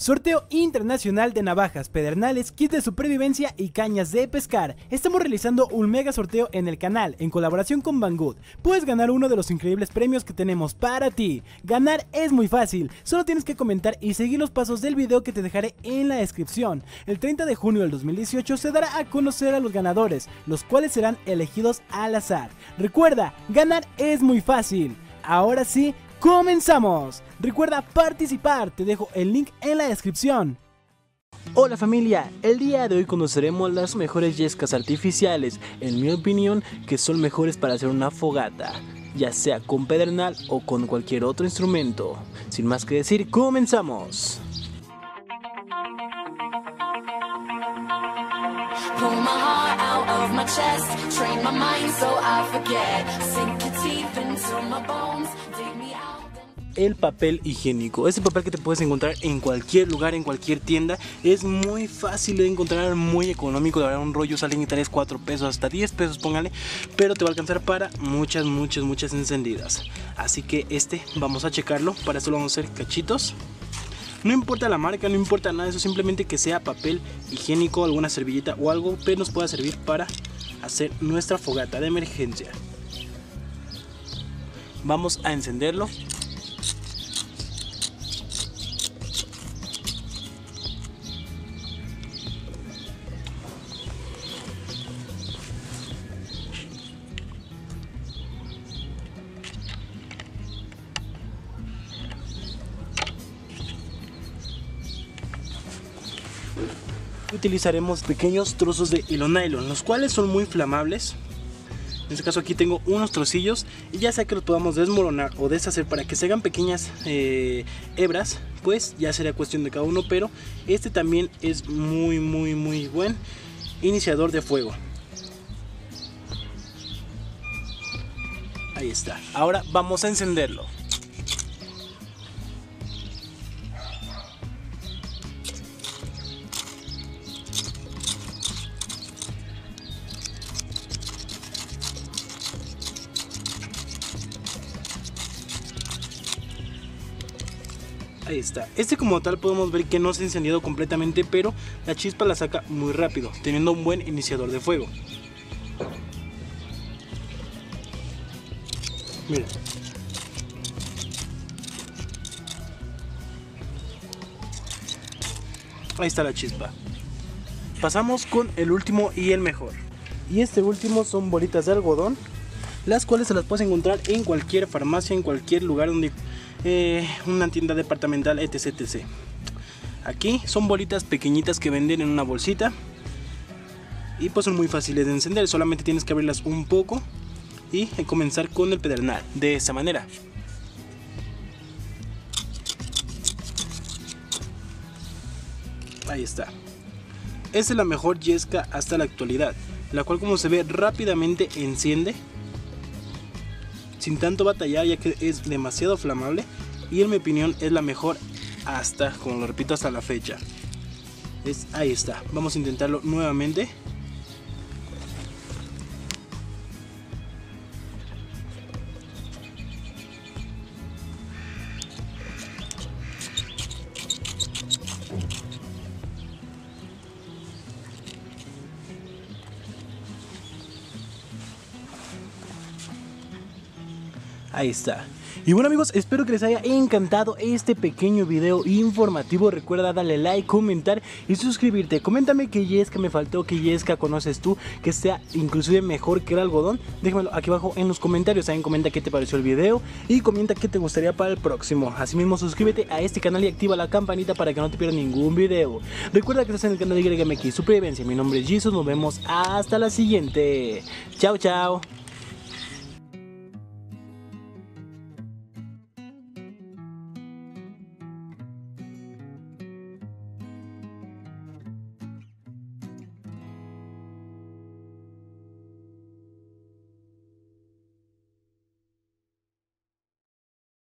Sorteo internacional de navajas, pedernales, kits de supervivencia y cañas de pescar. Estamos realizando un mega sorteo en el canal en colaboración con Banggood. Puedes ganar uno de los increíbles premios que tenemos para ti. Ganar es muy fácil, solo tienes que comentar y seguir los pasos del video que te dejaré en la descripción. El 30 de junio del 2018 se dará a conocer a los ganadores, los cuales serán elegidos al azar. Recuerda, ganar es muy fácil. Ahora sí, ¡comenzamos! Recuerda participar, te dejo el link en la descripción. Hola familia, el día de hoy conoceremos las mejores yescas artificiales, en mi opinión, que son mejores para hacer una fogata, ya sea con pedernal o con cualquier otro instrumento. Sin más que decir, ¡comenzamos! Pull my heart out of my chest, train my mind so I forget, sink your teeth into my bones, dig me out. El papel higiénico, ese papel que te puedes encontrar en cualquier lugar, en cualquier tienda, es muy fácil de encontrar, muy económico. De verdad, un rollo sale en 3, 4 pesos, hasta 10 pesos, póngale, pero te va a alcanzar para muchas encendidas. Así que vamos a checarlo. Para eso lo vamos a hacer cachitos. No importa la marca, no importa nada, eso simplemente que sea papel higiénico, alguna servilleta o algo, pero nos pueda servir para hacer nuestra fogata de emergencia. Vamos a encenderlo. Utilizaremos pequeños trozos de hilo nylon, los cuales son muy flamables. En este caso aquí tengo unos trocillos y ya sea que los podamos desmoronar o deshacer para que se hagan pequeñas hebras, pues ya sería cuestión de cada uno, pero este también es muy buen iniciador de fuego. Ahí está. Ahora vamos a encenderlo. Ahí está. Como tal podemos ver que no se ha encendido completamente, pero la chispa la saca muy rápido, teniendo un buen iniciador de fuego. Mira. Ahí está la chispa. Pasamos con el último y el mejor. Y este último son bolitas de algodón, las cuales se las puedes encontrar en cualquier farmacia, en cualquier lugar donde una tienda departamental, etc. Aquí son bolitas pequeñitas que venden en una bolsita y pues son muy fáciles de encender. Solamente tienes que abrirlas un poco y comenzar con el pedernal de esa manera. Ahí está. Esta es la mejor yesca hasta la actualidad, la cual, como se ve, rápidamente enciende sin tanto batallar, ya que es demasiado flamable, y en mi opinión es la mejor hasta, como lo repito, hasta la fecha. Ahí está. Vamos a intentarlo nuevamente. Ahí está. Y bueno amigos, espero que les haya encantado este pequeño video informativo. Recuerda darle like, comentar y suscribirte. Coméntame qué yesca me faltó, qué yesca conoces tú que sea inclusive mejor que el algodón. Déjamelo aquí abajo en los comentarios. También comenta qué te pareció el video y comenta qué te gustaría para el próximo. Asimismo, suscríbete a este canal y activa la campanita para que no te pierdas ningún video. Recuerda que estás en el canal de YMX Supervivencia. Mi nombre es Jesus, nos vemos hasta la siguiente. Chao.